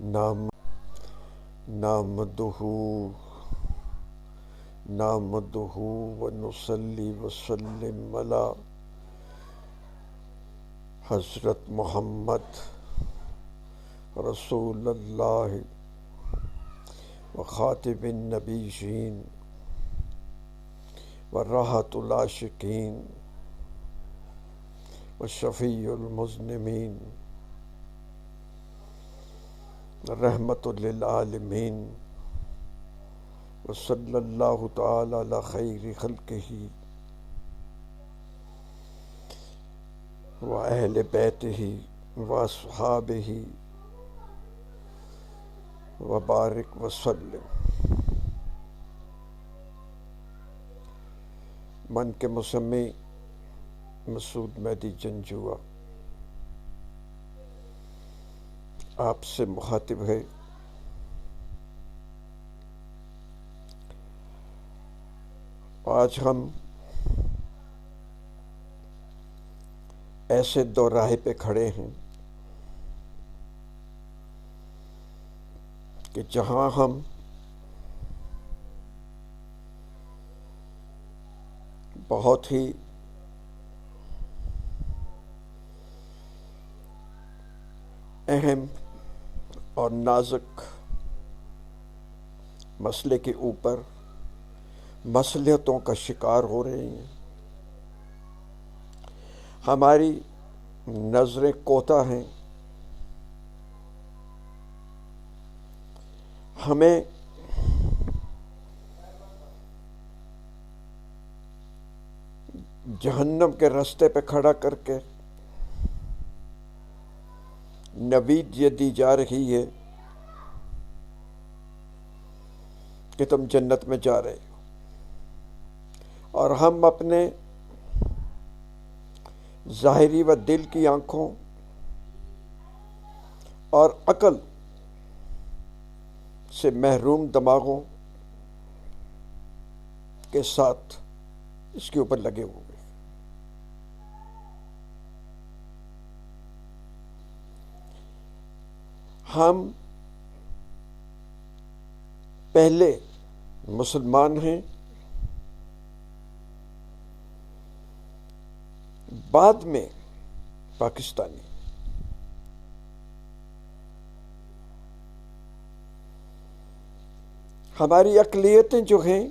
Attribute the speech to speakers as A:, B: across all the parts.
A: نام نامدہ ونصلی وسلم علی حضرت محمد رسول اللہ وخاتم النبیین وراحۃ العاشقین وشفیع المذنبین رحمت للعالمین وصلی اللہ تعالی علی خیر خلقہ وأہل بیتہ وأصحابہ وبارک وسلم۔ من کے مسمی مسعود مہدی جنجوعہ آپ سے مخاطب ہے۔ آج ہم ایسے دو راہ پہ کھڑے ہیں کہ جہاں ہم بہت ہی اہم اور نازک مسئلے کے اوپر مصلحتوں کا شکار ہو رہے ہیں۔ ہماری نظریں کوتاہ ہیں، ہمیں جہنم کے راستے پہ کھڑا کر کے نوید یہ دی جا رہی ہے کہ تم جنت میں جا رہے ہو، اور ہم اپنے ظاہری و دل کی آنکھوں اور عقل سے محروم دماغوں کے ساتھ اس کے اوپر لگے ہوئے۔ ہم پہلے مسلمان ہیں، بعد میں پاکستانی۔ ہماری اقلیتیں جو ہیں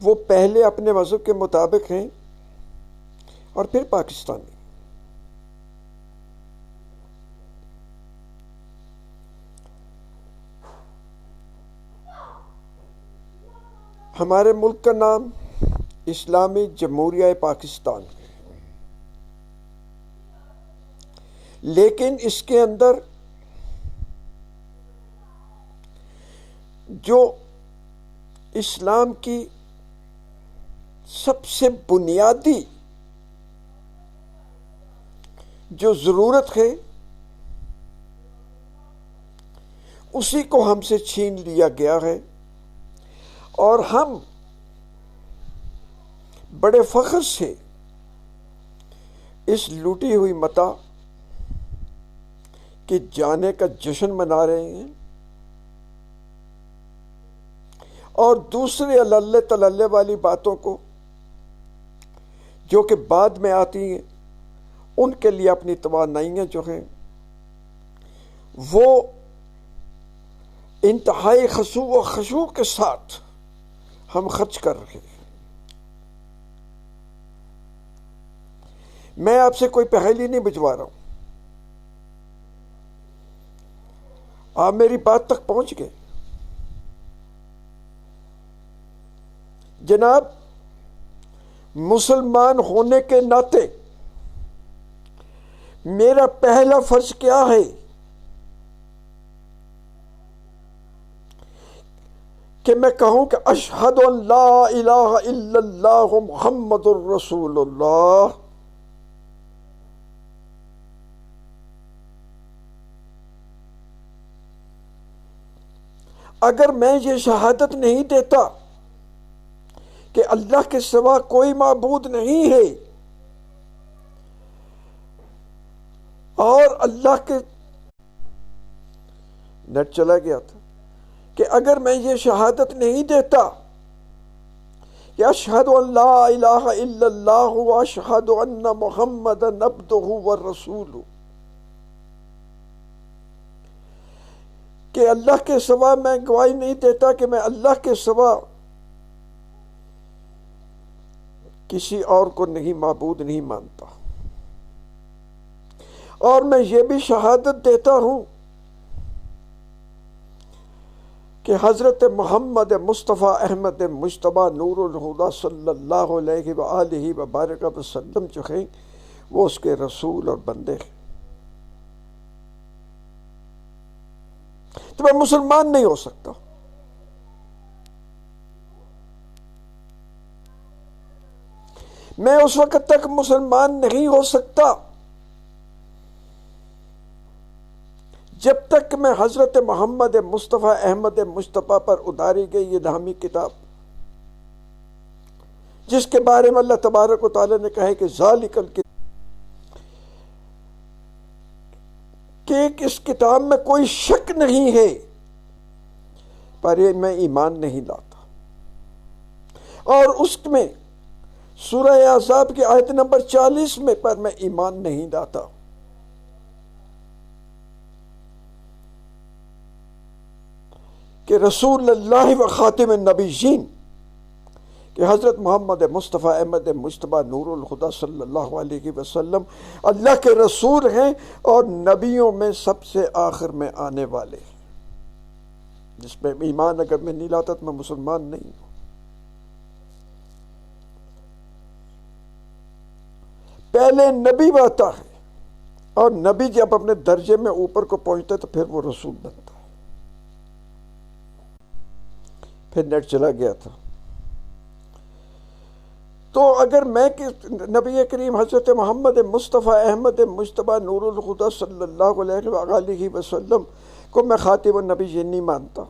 A: وہ پہلے اپنے مذہب کے مطابق ہیں اور پھر پاکستانی۔ ہمارے ملک کا نام اسلامی جمہوریہ پاکستان ہے، لیکن اس کے اندر جو اسلام کی سب سے بنیادی جو ضرورت ہے اسی کو ہم سے چھین لیا گیا ہے، اور ہم بڑے فخر سے اس لوٹی ہوئی متاع کے جانے کا جشن منا رہے ہیں، اور دوسرے اللہ تللے والی باتوں کو جو کہ بعد میں آتی ہیں ان کے لیے اپنی توانائیاں جو ہیں وہ انتہائی خضوع و خشوع کے ساتھ ہم خرچ کر رہے ہیں۔ میں آپ سے کوئی پہیلی نہیں بجوا رہا ہوں، آپ میری بات تک پہنچ گئے۔ جناب، مسلمان ہونے کے ناطے میرا پہلا فرض کیا ہے کہ میں کہوں کہ اشہد ان لا الہ الا اللہ محمد الرسول اللہ۔ اگر میں یہ شہادت نہیں دیتا کہ اللہ کے سوا کوئی معبود نہیں ہے اور اللہ کے نیٹ چلا گیا تھا کہ اگر میں یہ شہادت نہیں دیتا کہ اشہد ان لا الہ الا اللہ و اشہد ان محمد عبدہ ورسولہ، کہ اللہ کے سوا میں گواہی نہیں دیتا کہ میں اللہ کے سوا کسی اور کو نہیں معبود نہیں مانتا، اور میں یہ بھی شہادت دیتا ہوں کہ حضرت محمد مصطفیٰ احمد مجتبیٰ نور الہدیٰ صلی اللہ علیہ وآلہ وبارک وسلم جو ہیں وہ اس کے رسول اور بندے ہیں، تو میں مسلمان نہیں ہو سکتا۔ میں اس وقت تک مسلمان نہیں ہو سکتا جب تک میں حضرت محمد مصطفیٰ احمد مجتبیٰ پر اتاری گئی الہامی کتاب، جس کے بارے میں اللہ تبارک و تعالیٰ نے کہا ہے کہ ذالک الکتاب، کہ اس کتاب میں کوئی شک نہیں ہے، پر یہ میں ایمان نہیں لاتا۔ اور اس میں سورہ احزاب کی آیت نمبر 40 میں پر میں ایمان نہیں لاتا۔ کہ رسول اللہ و خاتم النبیین، کہ حضرت محمد مصطفیٰ احمد مجتبیٰ نور الہدیٰ صلی اللہ علیہ وسلم اللہ کے رسول ہیں اور نبیوں میں سب سے آخر میں آنے والے ہیں، جس پہ ایمان اگر میں نہیں لاتا تو میں مسلمان نہیں ہوں۔ پہلے نبی آتا ہے، اور نبی جب اپنے درجے میں اوپر کو پہنچتا ہے تو پھر وہ رسول بنتا ہے۔ پھر نیٹ چلا گیا تھا۔ تو اگر میں نبی کریم حضرت محمد مصطفیٰ احمد مجتبیٰ نور الہدیٰ صلی اللہ علیہ وآلہ وسلم کو میں خاتم النبیین نہیں مانتا۔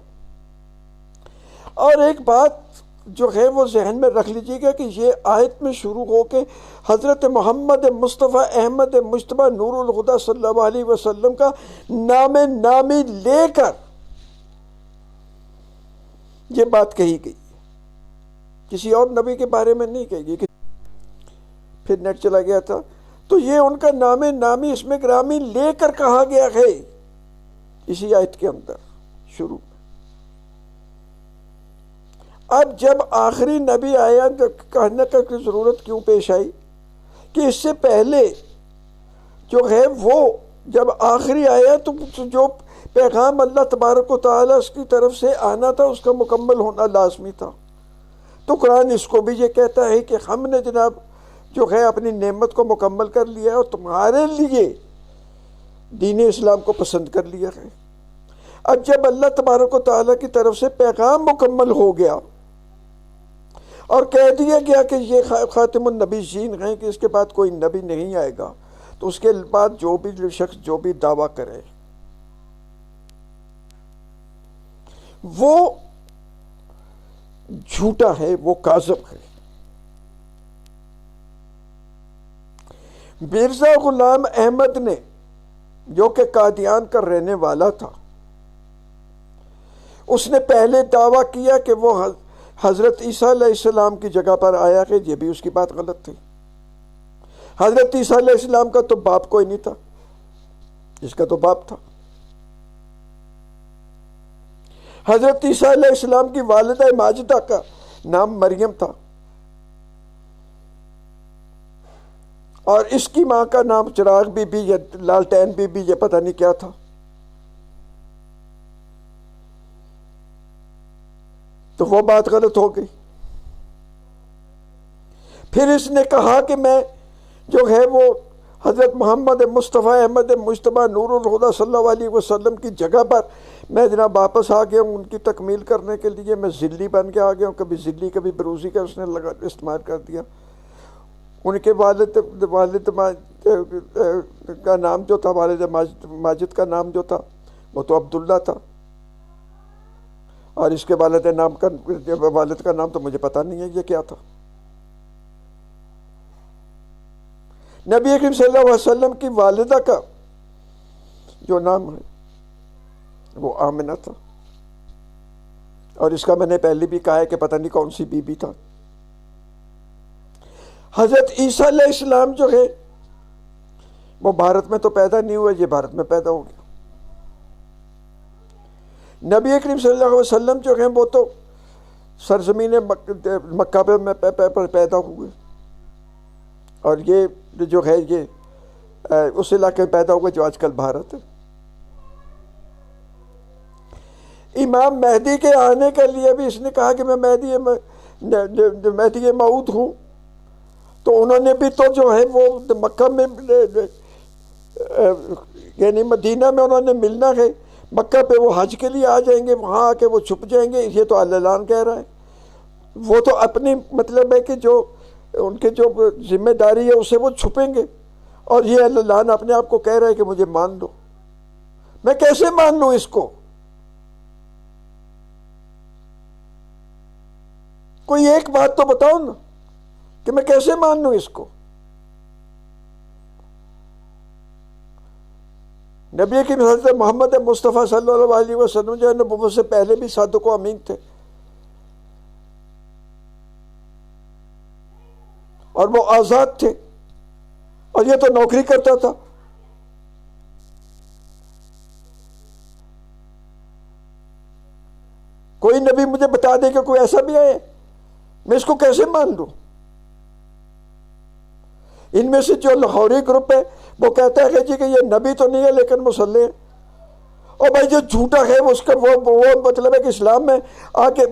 A: اور ایک بات جو ہے وہ ذہن میں رکھ لیجیے گا کہ یہ آیت میں شروع ہو کے حضرت محمد مصطفیٰ احمد مجتبیٰ نور الہدیٰ صلی اللہ علیہ وسلم کا نام نامی لے کر یہ بات کہی گئی، کسی اور نبی کے بارے میں نہیں کہی گئی۔ پھر نیٹ چلا گیا تھا، تو یہ ان کا نام نامی اس میں گرامی لے کر کہا گیا ہے اسی آیت کے اندر شروع۔ اب جب آخری نبی آیا تو کہنے کا ضرورت کیوں پیش آئی کہ اس سے پہلے جو ہے وہ جب آخری آیا تو جو پیغام اللہ تبارک و تعالیٰ اس کی طرف سے آنا تھا اس کا مکمل ہونا لازمی تھا۔ تو قرآن اس کو بھی یہ کہتا ہے کہ ہم نے جناب جو ہے اپنی نعمت کو مکمل کر لیا اور تمہارے لیے دین اسلام کو پسند کر لیا ہے۔ اب جب اللہ تبارک و تعالیٰ کی طرف سے پیغام مکمل ہو گیا اور کہہ دیا گیا کہ یہ خاتم النبیین ہیں کہ اس کے بعد کوئی نبی نہیں آئے گا، تو اس کے بعد جو بھی شخص جو بھی دعویٰ کرے وہ جھوٹا ہے، وہ کاذب ہے۔ مرزا غلام احمد نے جو کہ قادیان کا رہنے والا تھا، اس نے پہلے دعویٰ کیا کہ وہ حضرت عیسیٰ علیہ السلام کی جگہ پر آیا ہے، یہ بھی اس کی بات غلط تھی۔ حضرت عیسیٰ علیہ السلام کا تو باپ کوئی نہیں تھا، اس کا تو باپ تھا۔ حضرت عیسیٰ علیہ السلام کی والدہ ماجدہ کا نام مریم تھا، اور اس کی ماں کا نام چراغ بی بی یا لالٹین بی بی یہ پتہ نہیں کیا تھا۔ تو وہ بات غلط ہو گئی۔ پھر اس نے کہا کہ میں جو ہے وہ حضرت محمد مصطفیٰ احمد مجتبیٰ نور الہدیٰ صلی اللہ علیہ وسلم کی جگہ پر میں جناب واپس آ گیا ہوں، ان کی تکمیل کرنے کے لیے میں ذلی بن کے آ گیا ہوں۔ کبھی ذلی کبھی بروزی کا اس نے استعمال کر دیا۔ ان کے والد کا نام جو تھا، والد ماجد کا نام جو تھا وہ تو عبداللہ تھا، اور اس کے والد کا نام تو مجھے پتہ نہیں ہے یہ کیا تھا۔ نبی اکرم صلی اللہ علیہ وسلم کی والدہ کا جو نام ہے وہ آمنہ تھا، اور اس کا میں نے پہلے بھی کہا ہے کہ پتہ نہیں کون سی بی بی تھا۔ حضرت عیسیٰ علیہ السلام جو ہے وہ بھارت میں تو پیدا نہیں ہوا، یہ بھارت میں پیدا ہو گیا۔ نبی کریم صلی اللہ علیہ وسلم جو ہیں وہ تو سرزمین مکہ پہ پیدا ہوئے، اور یہ جو ہے یہ اس علاقے میں پیدا ہوئے جو آج کل بھارت ہے۔ امام مہدی کے آنے کے لیے بھی اس نے کہا کہ میں مہدی موعود ہوں، تو انہوں نے بھی تو جو ہے وہ مکہ میں یعنی مدینہ میں انہوں نے ملنا ہے، مکہ پہ وہ حج کے لیے آ جائیں گے، وہاں آ کے وہ چھپ جائیں گے، یہ تو اعلان کہہ رہا ہے۔ وہ تو اپنی مطلب ہے کہ جو ان کے جو ذمہ داری ہے اسے وہ چھپیں گے، اور یہ اعلان اپنے آپ کو کہہ رہا ہے کہ مجھے مان لو۔ میں کیسے مان لوں اس کو؟ کوئی ایک بات تو بتاؤ نا کہ میں کیسے مان لوں اس کو؟ نبی کی حضرت محمد مصطفیٰ صلی اللہ علیہ وسلم جو ہے نبوت سے پہلے بھی صادق و امین تھے، اور وہ آزاد تھے، اور یہ تو نوکری کرتا تھا۔ کوئی نبی مجھے بتا دے کہ کوئی ایسا بھی ہے، میں اس کو کیسے مان لوں؟ ان میں سے جو لاہوری گروپ ہے وہ کہتا ہے جی کہ یہ نبی تو نہیں ہے لیکن مسلح ہے، اور بھائی جو جھوٹا ہے اس کا وہ مطلب ہے کہ اسلام میں آ کے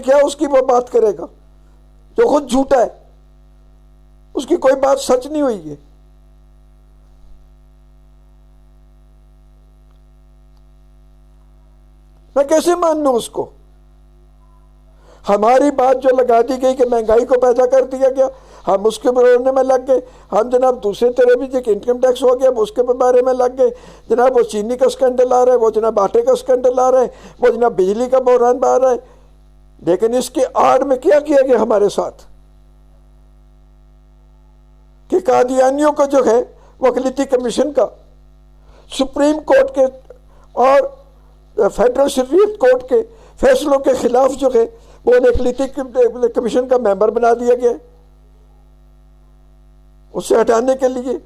A: کیا اس کی وہ بات کرے گا؟ جو خود جھوٹا ہے، اس کی کوئی بات سچ نہیں ہوئی ہے۔ میں کیسے مان لوں اس کو؟ ہماری بات جو لگا دی گئی کہ مہنگائی کو پیدا کر دیا گیا، ہم اس کے بارے میں لگ گئے، ہم جناب دوسرے طرح بھی انکم ٹیکس ہو گیا اس کے بارے میں لگ گئے، جناب وہ چینی کا سکینڈل آ رہا ہے، وہ جناب آٹے کا سکینڈل آ رہا ہے، وہ جناب بجلی کا بحران آ رہا ہے، لیکن اس کے آڑ میں کیا کیا گیا ہمارے ساتھ؟ کہ قادیانیوں کو جو ہے وہ اقلیتی کمیشن کا، سپریم کورٹ کے اور فیڈرل شریعت کورٹ کے فیصلوں کے خلاف جو ہے وہ اقلیتی کمیشن کا ممبر بنا دیا گیا، اس سے ہٹانے کے لیے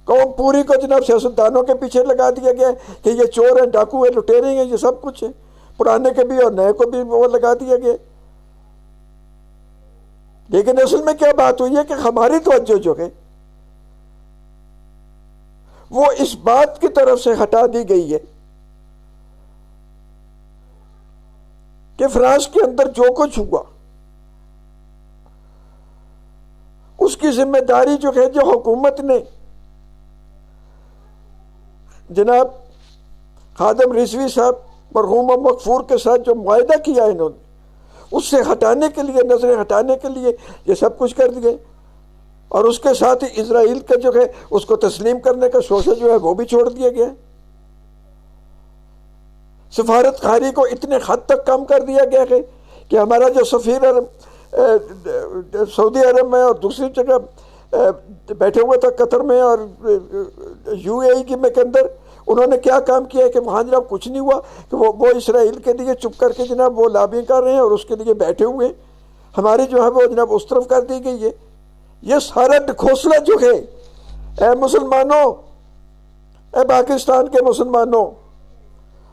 A: قوم پوری کو جناب سیاستدانوں کے پیچھے لگا دیا گیا کہ یہ چور ہیں، ڈاکو ہیں، لٹیرے ہیں، یہ سب کچھ ہے، پرانے کے بھی اور نئے کو بھی وہ لگا دیا گیا۔ لیکن اصل میں کیا بات ہوئی ہے کہ ہماری توجہ جو ہے وہ اس بات کی طرف سے ہٹا دی گئی ہے کہ فرانس کے اندر جو کچھ ہوا اس کی ذمہ داری جو ہے، جو حکومت نے جناب خادم رضوی صاحب مرحوم و مغفور کے ساتھ جو معاہدہ کیا انہوں نے، اس سے ہٹانے کے لیے، نظریں ہٹانے کے لیے یہ سب کچھ کر دیے، اور اس کے ساتھ ہی اسرائیل کا جو ہے اس کو تسلیم کرنے کا شوشہ جو ہے وہ بھی چھوڑ دیا گیا۔ سفارت خاری کو اتنے حد تک کم کر دیا گیا ہے کہ ہمارا جو سفیر سعودی عرب میں اور دوسری جگہ بیٹھے ہوئے تھا قطر میں اور یو اے ای کے اندر، انہوں نے کیا کام کیا ہے کہ وہاں جناب کچھ نہیں ہوا کہ وہ اسرائیل کے لیے چپ کر کے جناب وہ لابی کر رہے ہیں اور اس کے لیے بیٹھے ہوئے ہیں، ہماری جو ہے وہ جناب اس طرف کر دی گئی ہے۔ یہ سارا ڈھکوسلا جو ہے، اے مسلمانوں، اے پاکستان کے مسلمانوں،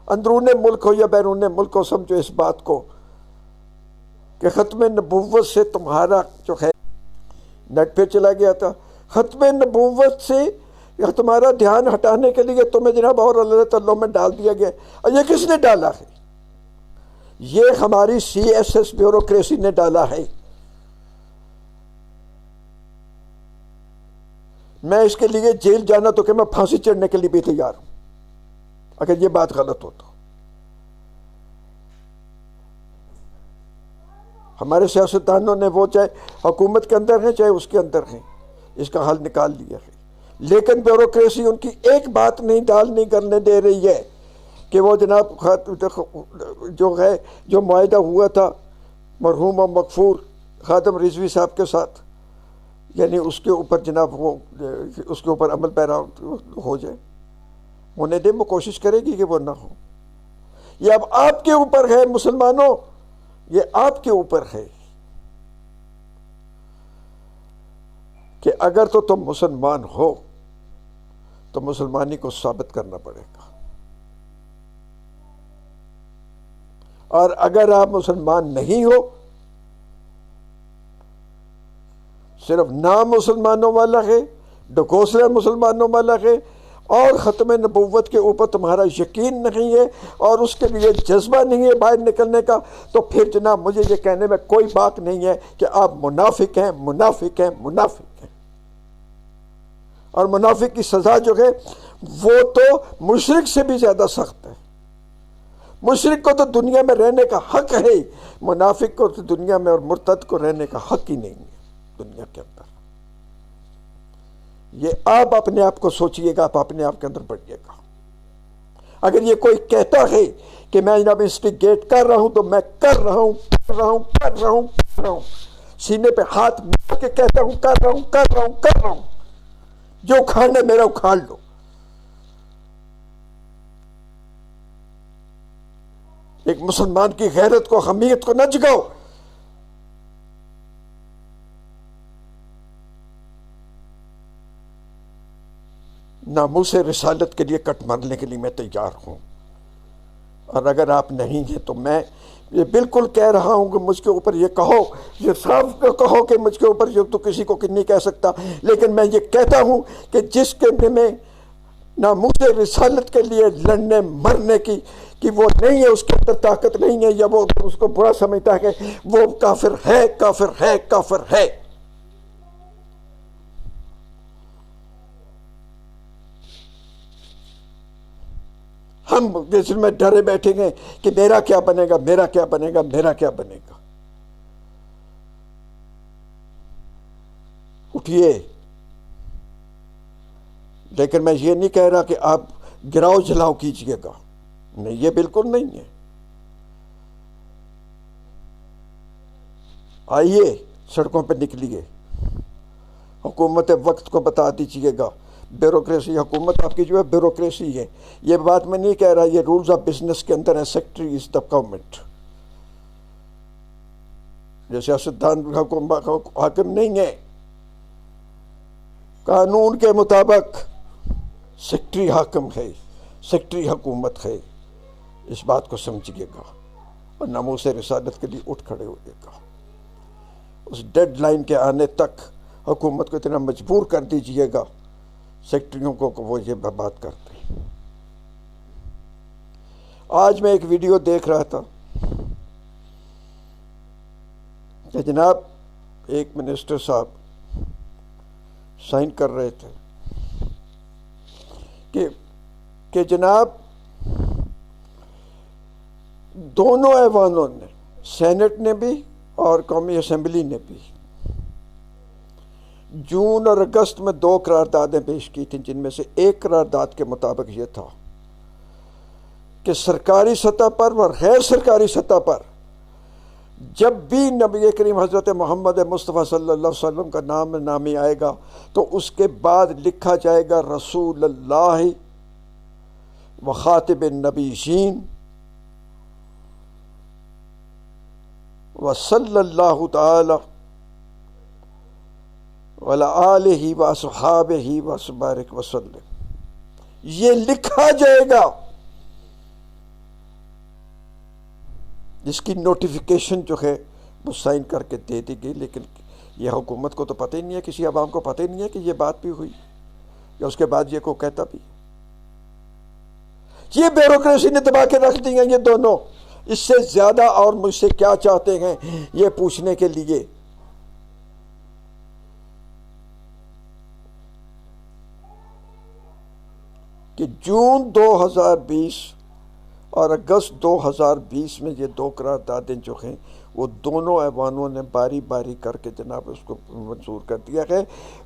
A: اندرون ملک ہو یا بیرون ملک ہو، سمجھو اس بات کو کہ ختم نبوت سے تمہارا جو ہے نیٹ پہ چلا گیا تھا، ختم نبوت سے تمہارا دھیان ہٹانے کے لیے تمہیں جناب اور اللہ تعالیٰ میں ڈال دیا گیا۔ اور یہ کس نے ڈالا ہے؟ یہ ہماری سی ایس ایس بیوروکریسی نے ڈالا ہے۔ میں اس کے لیے جیل جانا تو کہ میں پھانسی چڑھنے کے لیے بھی تیار ہوں اگر یہ بات غلط ہو تو۔ ہمارے سیاستدانوں نے وہ چاہے حکومت کے اندر ہیں چاہے اس کے اندر ہیں، اس کا حل نکال لیا ہے، لیکن بیوروکریسی ان کی ایک بات نہیں کرنے دے رہی ہے کہ وہ جناب جو ہے جو معاہدہ ہوا تھا مرحوم و مغفور خادم رضوی صاحب کے ساتھ، یعنی اس کے اوپر جناب وہ اس کے اوپر عمل پیرا ہو جائے۔ ہونے دیں، وہ کوشش کرے گی کہ وہ نہ ہو۔ یہ اب آپ کے اوپر ہے مسلمانوں، یہ آپ کے اوپر ہے کہ اگر تو تم مسلمان ہو تو مسلمانی کو ثابت کرنا پڑے گا، اور اگر آپ مسلمان نہیں ہو، صرف نام مسلمانوں والا ہے، ڈکوسلا مسلمانوں والا ہے، اور ختم نبوت کے اوپر تمہارا یقین نہیں ہے اور اس کے لیے جذبہ نہیں ہے باہر نکلنے کا، تو پھر جناب مجھے یہ کہنے میں کوئی بات نہیں ہے کہ آپ منافق ہیں، منافق ہیں، منافق ہیں۔ اور منافق کی سزا جو ہے وہ تو مشرک سے بھی زیادہ سخت ہے۔ مشرک کو تو دنیا میں رہنے کا حق ہے، منافق کو تو دنیا میں اور مرتد کو رہنے کا حق ہی نہیں ہے دنیا کے اندر۔ یہ آپ اپنے آپ کو سوچئے گا، آپ اپنے آپ کے اندر پڑھیے گا۔ اگر یہ کوئی کہتا ہے کہ میں جناب انسٹیگیٹ کر رہا ہوں تو میں کر رہا ہوں، کر رہا ہوں، کر رہا ہوں، کر رہا ہوں، سینے پہ ہاتھ مار کے کہتا ہوں کر رہا ہوں، کر رہا ہوں، کر رہا ہوں، جو اکھاڑنا میرا اکھاڑ لو۔ ایک مسلمان کی غیرت کو، حمیت کو نہ جگاؤ۔ ناموس رسالت کے لیے کٹ مارنے کے لیے میں تیار ہوں، اور اگر آپ نہیں ہیں تو میں یہ بالکل کہہ رہا ہوں کہ مجھ کے اوپر یہ کہو، یہ صاف کہو کہ مجھ کے اوپر یہ تو کسی کو نہیں کہہ سکتا، لیکن میں یہ کہتا ہوں کہ جس کے میں ناموس رسالت کے لیے لڑنے مرنے کی کہ وہ نہیں ہے، اس کے اندر طاقت نہیں ہے، یا وہ اس کو برا سمجھتا ہے کہ وہ کافر ہے، کافر ہے، کافر ہے۔ ہم جس میں ڈرے بیٹھیں گے کہ میرا کیا بنے گا، میرا کیا بنے گا، میرا کیا بنے گا۔ اٹھیے۔ لیکن میں یہ نہیں کہہ رہا کہ آپ گراؤ جلاؤ کیجئے گا، نہیں، یہ بالکل نہیں ہے۔ آئیے سڑکوں پہ نکلیے، حکومت وقت کو بتا دیجئے گا۔ بیوروکریسی، حکومت آپ کی جو ہے بیوروکریسی ہے، یہ بات میں نہیں کہہ رہا، یہ رولز آف بزنس کے اندر ہے، سیکٹری از دا گورنمنٹ۔ یہ سیاستدان حاکم نہیں ہے، قانون کے مطابق سیکٹری حاکم ہے، سیکٹری حکومت ہے۔ اس بات کو سمجھیے گا اور ناموس رسالت کے لیے اٹھ کھڑے ہوئے گا۔ اس ڈیڈ لائن کے آنے تک حکومت کو اتنا مجبور کر دیجئے گا سیکٹریوں کو کہ وہ یہ بات کرتے ہیں۔ آج میں ایک ویڈیو دیکھ رہا تھا کہ جناب ایک منسٹر صاحب سائن کر رہے تھے کہ جناب دونوں ایوانوں نے، سینٹ نے بھی اور قومی اسمبلی نے بھی، جون اور اگست میں 2 قراردادیں پیش کی تھیں، جن میں سے ایک قرارداد کے مطابق یہ تھا کہ سرکاری سطح پر اور غیر سرکاری سطح پر جب بھی نبی کریم حضرت محمد مصطفیٰ صلی اللہ علیہ وسلم کا نام نامی آئے گا تو اس کے بعد لکھا جائے گا رسول اللہ و خاتم النبیین و صلی اللہ تعالی وعلی آلہ و اصحابہ وبارک وسلم، یہ لکھا جائے گا۔ جس کی نوٹیفیکیشن جو ہے وہ سائن کر کے دے دی گئی، لیکن یہ حکومت کو تو پتہ ہی نہیں ہے، کسی عوام کو پتہ ہی نہیں ہے کہ یہ بات بھی ہوئی، یا اس کے بعد یہ کو کہتا بھی۔ یہ بیوروکریسی نے دبا کے رکھ دی ہیں یہ دونوں۔ اس سے زیادہ اور مجھ سے کیا چاہتے ہیں یہ پوچھنے کے لیے؟ کہ جون 2020 اور اگست 2020 میں یہ 2 قراردادیں جو ہیں وہ دونوں ایوانوں نے باری باری کر کے جناب اس کو منظور کر دیا ہے۔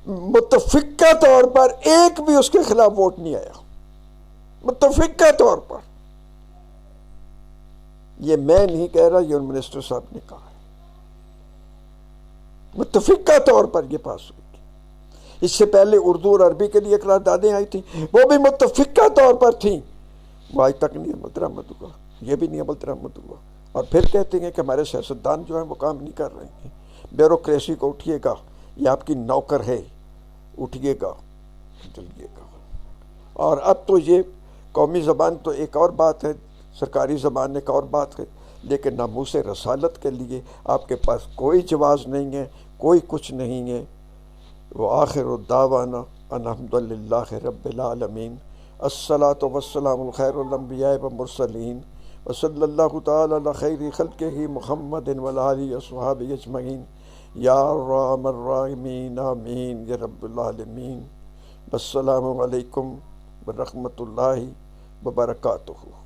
A: متفقہ طور پر ایک بھی اس کے خلاف ووٹ نہیں آیا، متفقہ طور پر۔ یہ میں نہیں کہہ رہا، یہ منسٹر صاحب نے کہا ہے، متفقہ طور پر یہ پاس ہوئی۔ اس سے پہلے اردو اور عربی کے لیے قراردادیں آئی تھیں، وہ بھی متفقہ طور پر تھیں، وہ آج تک نہیں عمل درآمد ہوا، یہ بھی نہیں عمل درآمد ہوا۔ اور پھر کہتے ہیں کہ ہمارے سیاستدان جو ہیں وہ کام نہیں کر رہے ہیں۔ بیوروکریسی کو اٹھیے گا، یہ آپ کی نوکر ہے، اٹھیے گا، چلیے گا۔ اور اب تو یہ قومی زبان تو ایک اور بات ہے، سرکاری زبان ایک اور بات ہے، لیکن ناموس رسالت کے لیے آپ کے پاس کوئی جواز نہیں ہے، کوئی کچھ نہیں ہے۔ وآخر الدعوانا ان الحمد للہ رب العالمین۔ الصلاۃ والسلام الخیر الانبیاء والمرسلین وصلی اللہ تعالی علی خیر خلقہ محمد وعلی آلہ وصحبہ اجمعین یا ارحم الراحمین آمین یا رب العالمین۔ السلام علیکم ورحمۃ اللہ وبرکاتہ۔